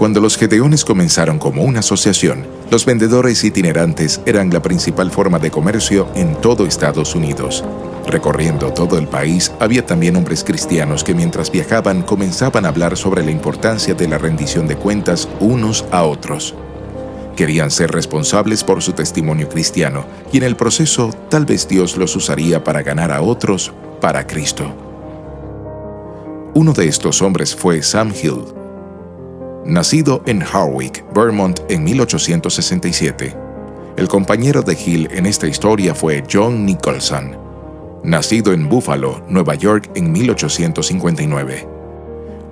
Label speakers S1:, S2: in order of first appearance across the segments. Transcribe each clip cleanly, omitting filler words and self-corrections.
S1: Cuando los Gedeones comenzaron como una asociación, los vendedores itinerantes eran la principal forma de comercio en todo Estados Unidos. Recorriendo todo el país, había también hombres cristianos que mientras viajaban comenzaban a hablar sobre la importancia de la rendición de cuentas unos a otros. Querían ser responsables por su testimonio cristiano y en el proceso tal vez Dios los usaría para ganar a otros para Cristo. Uno de estos hombres fue Sam Hill. Nacido en Harwich, Vermont en 1867. El compañero de Hill en esta historia fue John Nicholson, nacido en Buffalo, Nueva York en 1859.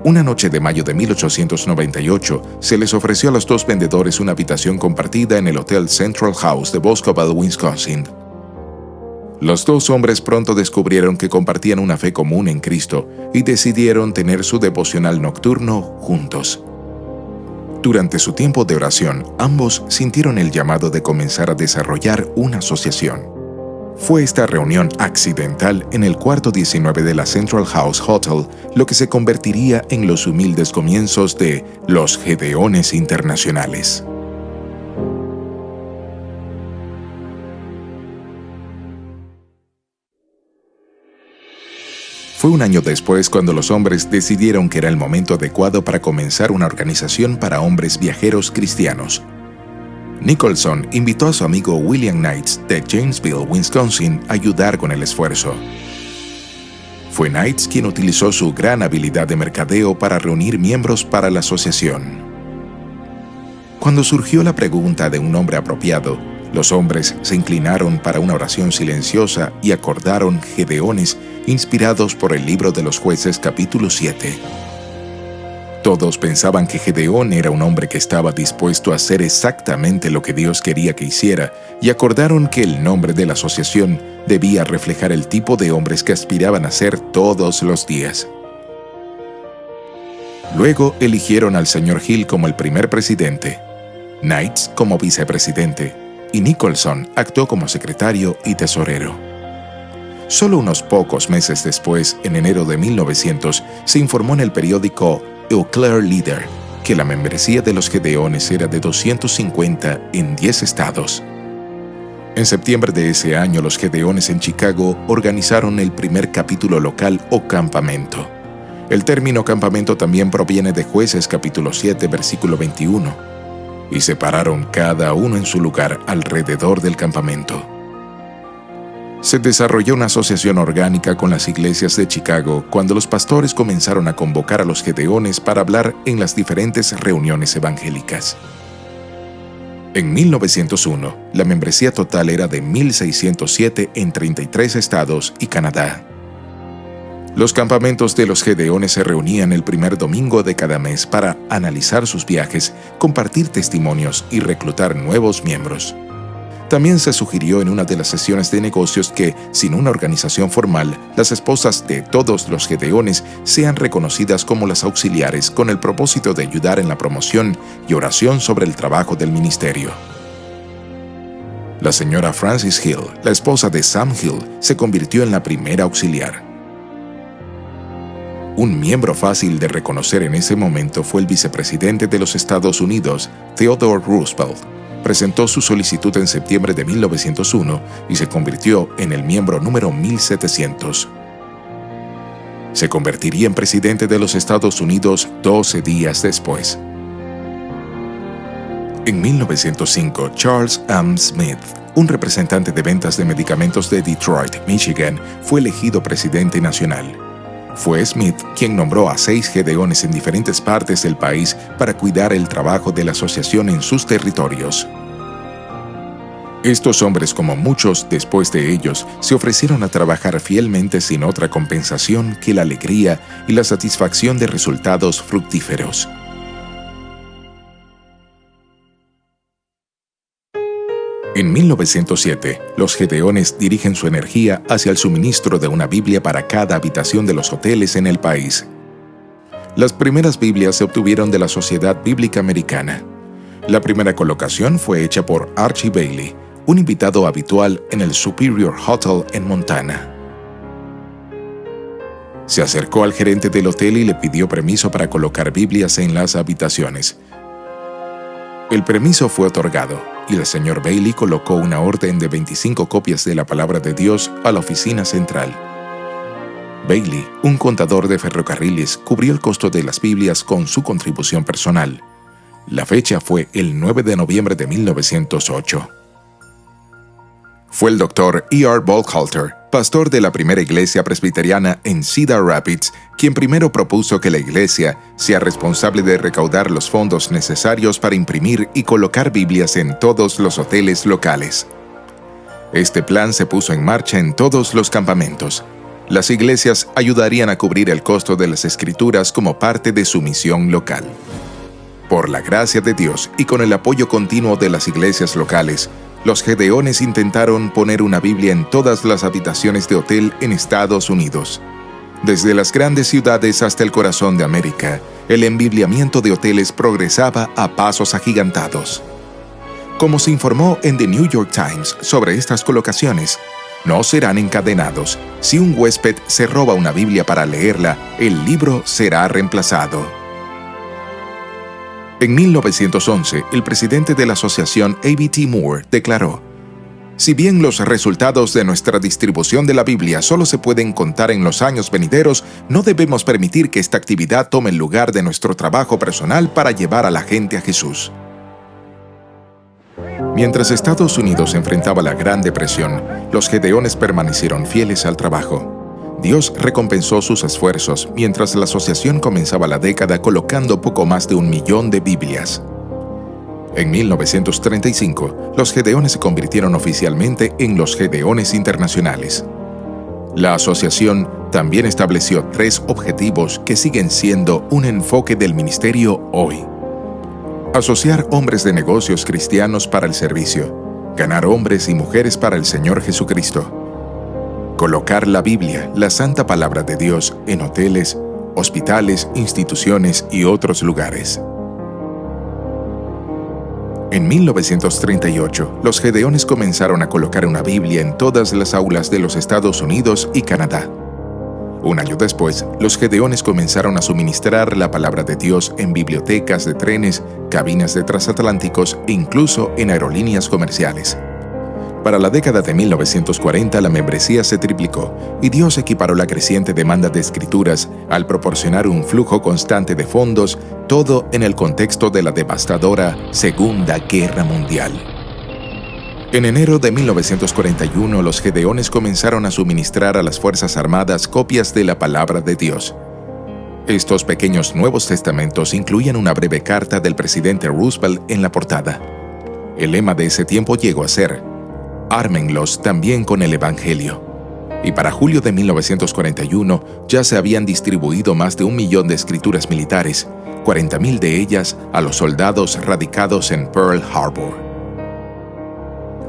S1: Una noche de mayo de 1898 se les ofreció a los dos vendedores una habitación compartida en el Hotel Central House de Boscoville, Wisconsin. Los dos hombres pronto descubrieron que compartían una fe común en Cristo y decidieron tener su devocional nocturno juntos. Durante su tiempo de oración, ambos sintieron el llamado de comenzar a desarrollar una asociación. Fue esta reunión accidental en el cuarto 19 de la Central House Hotel lo que se convertiría en los humildes comienzos de los Gedeones Internacionales. Fue un año después cuando los hombres decidieron que era el momento adecuado para comenzar una organización para hombres viajeros cristianos. Nicholson invitó a su amigo William Knights de Janesville, Wisconsin, a ayudar con el esfuerzo. Fue Knights quien utilizó su gran habilidad de mercadeo para reunir miembros para la asociación. Cuando surgió la pregunta de un nombre apropiado, los hombres se inclinaron para una oración silenciosa y acordaron Gedeones, inspirados por el libro de los Jueces capítulo 7. Todos pensaban que Gedeón era un hombre que estaba dispuesto a hacer exactamente lo que Dios quería que hiciera y acordaron que el nombre de la asociación debía reflejar el tipo de hombres que aspiraban a ser todos los días. Luego eligieron al Sr. Hill como el primer presidente, Knights como vicepresidente y Nicholson actuó como secretario y tesorero. Solo unos pocos meses después, en enero de 1900, se informó en el periódico Eau Claire Leader que la membresía de los Gedeones era de 250 en 10 estados. En septiembre de ese año, los Gedeones en Chicago organizaron el primer capítulo local o campamento. El término campamento también proviene de Jueces capítulo 7, versículo 21. Y se pararon cada uno en su lugar alrededor del campamento. Se desarrolló una asociación orgánica con las iglesias de Chicago cuando los pastores comenzaron a convocar a los Gedeones para hablar en las diferentes reuniones evangélicas. En 1901, la membresía total era de 1,607 en 33 estados y Canadá. Los campamentos de los Gedeones se reunían el primer domingo de cada mes para analizar sus viajes, compartir testimonios y reclutar nuevos miembros. También se sugirió en una de las sesiones de negocios que, sin una organización formal, las esposas de todos los Gedeones sean reconocidas como las auxiliares con el propósito de ayudar en la promoción y oración sobre el trabajo del ministerio. La señora Frances Hill, la esposa de Sam Hill, se convirtió en la primera auxiliar. Un miembro fácil de reconocer en ese momento fue el vicepresidente de los Estados Unidos, Theodore Roosevelt. Presentó su solicitud en septiembre de 1901 y se convirtió en el miembro número 1700. Se convertiría en presidente de los Estados Unidos 12 días después. En 1905, Charles M. Smith, un representante de ventas de medicamentos de Detroit, Michigan, fue elegido presidente nacional. Fue Smith quien nombró a 6 Gedeones en diferentes partes del país para cuidar el trabajo de la asociación en sus territorios. Estos hombres, como muchos después de ellos, se ofrecieron a trabajar fielmente sin otra compensación que la alegría y la satisfacción de resultados fructíferos. En 1907, los Gedeones dirigen su energía hacia el suministro de una Biblia para cada habitación de los hoteles en el país. Las primeras Biblias se obtuvieron de la Sociedad Bíblica Americana. La primera colocación fue hecha por Archie Bailey, un invitado habitual en el Superior Hotel en Montana. Se acercó al gerente del hotel y le pidió permiso para colocar Biblias en las habitaciones, El permiso fue otorgado y el señor Bailey colocó una orden de 25 copias de la palabra de Dios a la oficina central. Bailey, un contador de ferrocarriles, cubrió el costo de las Biblias con su contribución personal. La fecha fue el 9 de noviembre de 1908. Fue el Dr. E.R. Buckhalter, pastor de la primera iglesia presbiteriana en Cedar Rapids, quien primero propuso que la iglesia sea responsable de recaudar los fondos necesarios para imprimir y colocar Biblias en todos los hoteles locales. Este plan se puso en marcha en todos los campamentos. Las iglesias ayudarían a cubrir el costo de las escrituras como parte de su misión local. Por la gracia de Dios y con el apoyo continuo de las iglesias locales, los gedeones intentaron poner una Biblia en todas las habitaciones de hotel en Estados Unidos. Desde las grandes ciudades hasta el corazón de América, el embibliamiento de hoteles progresaba a pasos agigantados. Como se informó en The New York Times sobre estas colocaciones, no serán encadenados. Si un huésped se roba una Biblia para leerla, el libro será reemplazado. En 1911, el presidente de la asociación A.B.T. Moore declaró: «Si bien los resultados de nuestra distribución de la Biblia solo se pueden contar en los años venideros, no debemos permitir que esta actividad tome el lugar de nuestro trabajo personal para llevar a la gente a Jesús». Mientras Estados Unidos enfrentaba la Gran Depresión, los gedeones permanecieron fieles al trabajo. Dios recompensó sus esfuerzos mientras la asociación comenzaba la década colocando poco más de 1 millón de Biblias. En 1935, los gedeones se convirtieron oficialmente en los Gedeones Internacionales. La asociación también estableció 3 objetivos que siguen siendo un enfoque del ministerio hoy: asociar hombres de negocios cristianos para el servicio, ganar hombres y mujeres para el Señor Jesucristo, colocar la Biblia, la Santa Palabra de Dios, en hoteles, hospitales, instituciones y otros lugares. En 1938, los gedeones comenzaron a colocar una Biblia en todas las aulas de los Estados Unidos y Canadá. Un año después, los gedeones comenzaron a suministrar la Palabra de Dios en bibliotecas de trenes, cabinas de transatlánticos e incluso en aerolíneas comerciales. Para la década de 1940, la membresía se triplicó y Dios equiparó la creciente demanda de escrituras al proporcionar un flujo constante de fondos, todo en el contexto de la devastadora Segunda Guerra Mundial. En enero de 1941, los gedeones comenzaron a suministrar a las Fuerzas Armadas copias de la Palabra de Dios. Estos pequeños Nuevos Testamentos incluían una breve carta del presidente Roosevelt en la portada. El lema de ese tiempo llegó a ser: «Ármenlos también con el Evangelio». Y para julio de 1941 ya se habían distribuido más de 1 millón de escrituras militares, 40,000 de ellas a los soldados radicados en Pearl Harbor.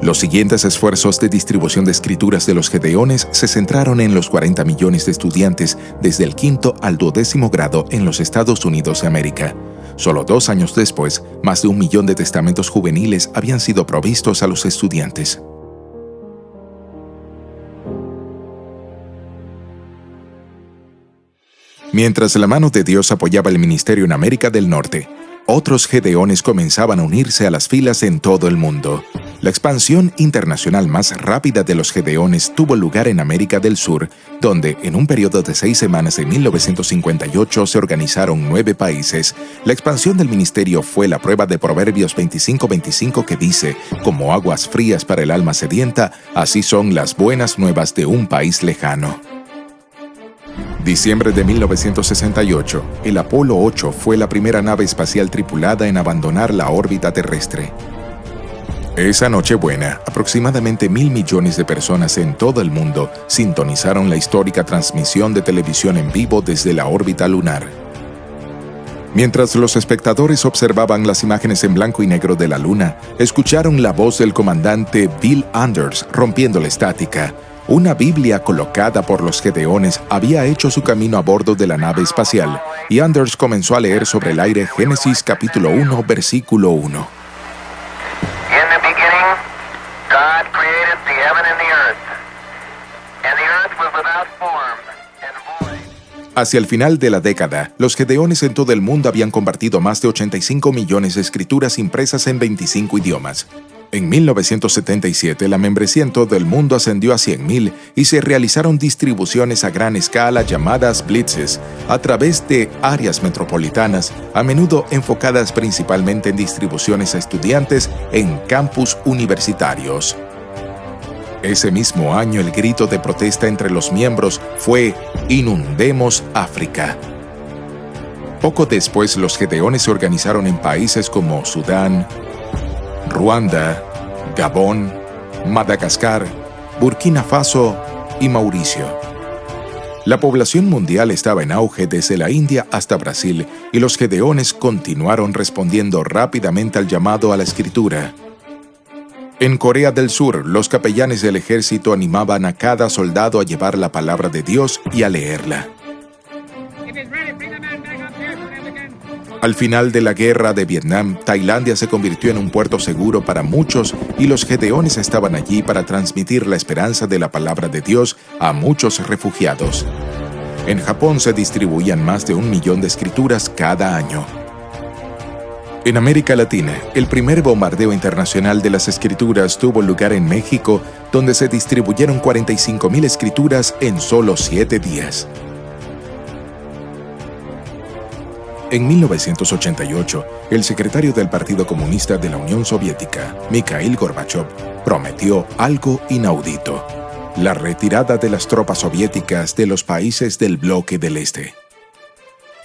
S1: Los siguientes esfuerzos de distribución de escrituras de los gedeones se centraron en los 40 millones de estudiantes desde el 5º al 12º grado en los Estados Unidos de América. Solo 2 años después, más de 1 millón de testamentos juveniles habían sido provistos a los estudiantes. Mientras la mano de Dios apoyaba el ministerio en América del Norte, otros gedeones comenzaban a unirse a las filas en todo el mundo. La expansión internacional más rápida de los gedeones tuvo lugar en América del Sur, donde en un periodo de 6 semanas en 1958 se organizaron 9 países. La expansión del ministerio fue la prueba de Proverbios 25:25 que dice: «Como aguas frías para el alma sedienta, así son las buenas nuevas de un país lejano». Diciembre de 1968, el Apolo 8 fue la primera nave espacial tripulada en abandonar la órbita terrestre. Esa Nochebuena, aproximadamente 1,000 millones de personas en todo el mundo sintonizaron la histórica transmisión de televisión en vivo desde la órbita lunar. Mientras los espectadores observaban las imágenes en blanco y negro de la Luna, escucharon la voz del comandante Bill Anders rompiendo la estática. Una Biblia colocada por los gedeones había hecho su camino a bordo de la nave espacial, y Anders comenzó a leer sobre el aire Génesis capítulo 1, versículo 1.
S2: In the beginning, God created the heaven and the earth was without form and void.
S1: Hacia el final de la década, los gedeones en todo el mundo habían compartido más de 85 millones de escrituras impresas en 25 idiomas. En 1977, la membresía en todo el mundo ascendió a 100,000 y se realizaron distribuciones a gran escala llamadas blitzes a través de áreas metropolitanas, a menudo enfocadas principalmente en distribuciones a estudiantes en campus universitarios. Ese mismo año, el grito de protesta entre los miembros fue «Inundemos África». Poco después, los gedeones se organizaron en países como Sudán, Ruanda, Gabón, Madagascar, Burkina Faso y Mauricio. La población mundial estaba en auge desde la India hasta Brasil y los gedeones continuaron respondiendo rápidamente al llamado a la escritura. En Corea del Sur, los capellanes del ejército animaban a cada soldado a llevar la palabra de Dios y a leerla. Al final de la guerra de Vietnam, Tailandia se convirtió en un puerto seguro para muchos y los gedeones estaban allí para transmitir la esperanza de la palabra de Dios a muchos refugiados. En Japón se distribuían más de 1 millón de escrituras cada año. En América Latina, el primer bombardeo internacional de las escrituras tuvo lugar en México, donde se distribuyeron 45,000 escrituras en solo 7 días. En 1988, el secretario del Partido Comunista de la Unión Soviética, Mikhail Gorbachev, prometió algo inaudito: la retirada de las tropas soviéticas de los países del bloque del Este.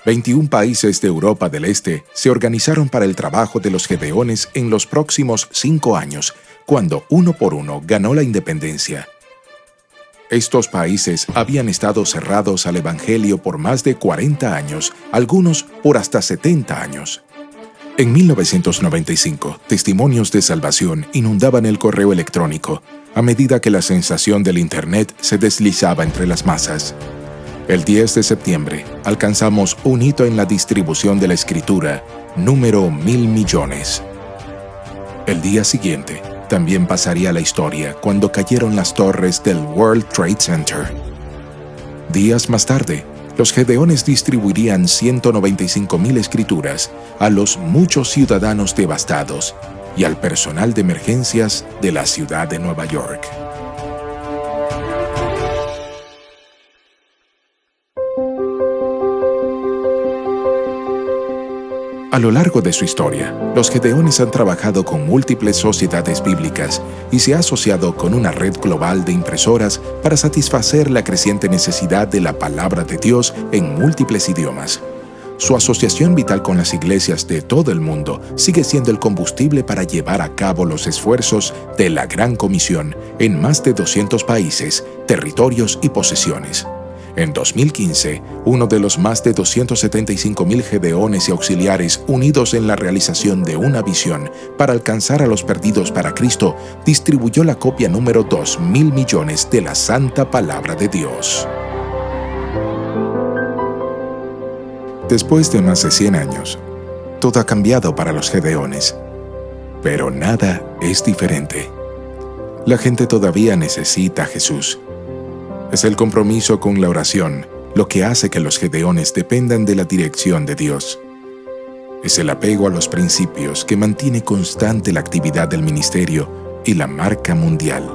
S1: 21 países de Europa del Este se organizaron para el trabajo de los gedeones en los próximos 5 años, cuando uno por uno ganó la independencia. Estos países habían estado cerrados al Evangelio por más de 40 años, algunos por hasta 70 años. En 1995, testimonios de salvación inundaban el correo electrónico, a medida que la sensación del Internet se deslizaba entre las masas. El 10 de septiembre, alcanzamos un hito en la distribución de la escritura, número 1,000 millones. El día siguiente, también pasaría la historia cuando cayeron las torres del World Trade Center. Días más tarde, los gedeones distribuirían 195,000 escrituras a los muchos ciudadanos devastados y al personal de emergencias de la ciudad de Nueva York. A lo largo de su historia, los gedeones han trabajado con múltiples sociedades bíblicas y se ha asociado con una red global de impresoras para satisfacer la creciente necesidad de la palabra de Dios en múltiples idiomas. Su asociación vital con las iglesias de todo el mundo sigue siendo el combustible para llevar a cabo los esfuerzos de la Gran Comisión en más de 200 países, territorios y posesiones. En 2015, uno de los más de 275,000 gedeones y auxiliares unidos en la realización de una visión para alcanzar a los perdidos para Cristo, distribuyó la copia número 2,000 millones de la Santa Palabra de Dios. Después de más de 100 años, todo ha cambiado para los gedeones. Pero nada es diferente. La gente todavía necesita a Jesús. Es el compromiso con la oración lo que hace que los gedeones dependan de la dirección de Dios. Es el apego a los principios que mantiene constante la actividad del ministerio y la marca mundial.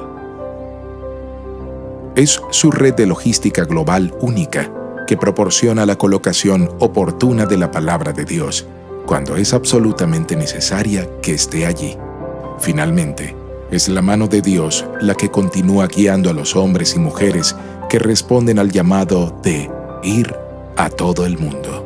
S1: Es su red de logística global única que proporciona la colocación oportuna de la palabra de Dios cuando es absolutamente necesaria que esté allí. Finalmente, es la mano de Dios la que continúa guiando a los hombres y mujeres que responden al llamado de ir a todo el mundo.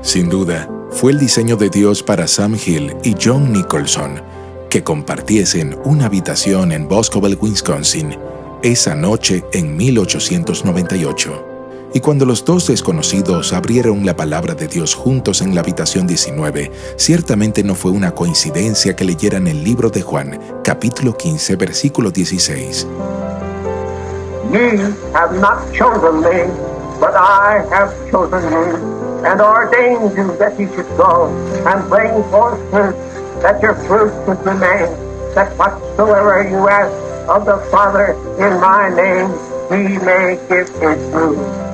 S1: Sin duda, fue el diseño de Dios para Sam Hill y John Nicholson que compartiesen una habitación en Boscoville, Wisconsin, esa noche en 1898. Y cuando los dos desconocidos abrieron la palabra de Dios juntos en la habitación 19, ciertamente no fue una coincidencia que leyeran el libro de Juan, capítulo 15, versículo 16.
S3: Ye have not chosen me, but I have chosen you, and ordained you that ye should go and bring forth fruit, that your fruit should remain, that whatsoever you ask of the Father in my name, he may give it you.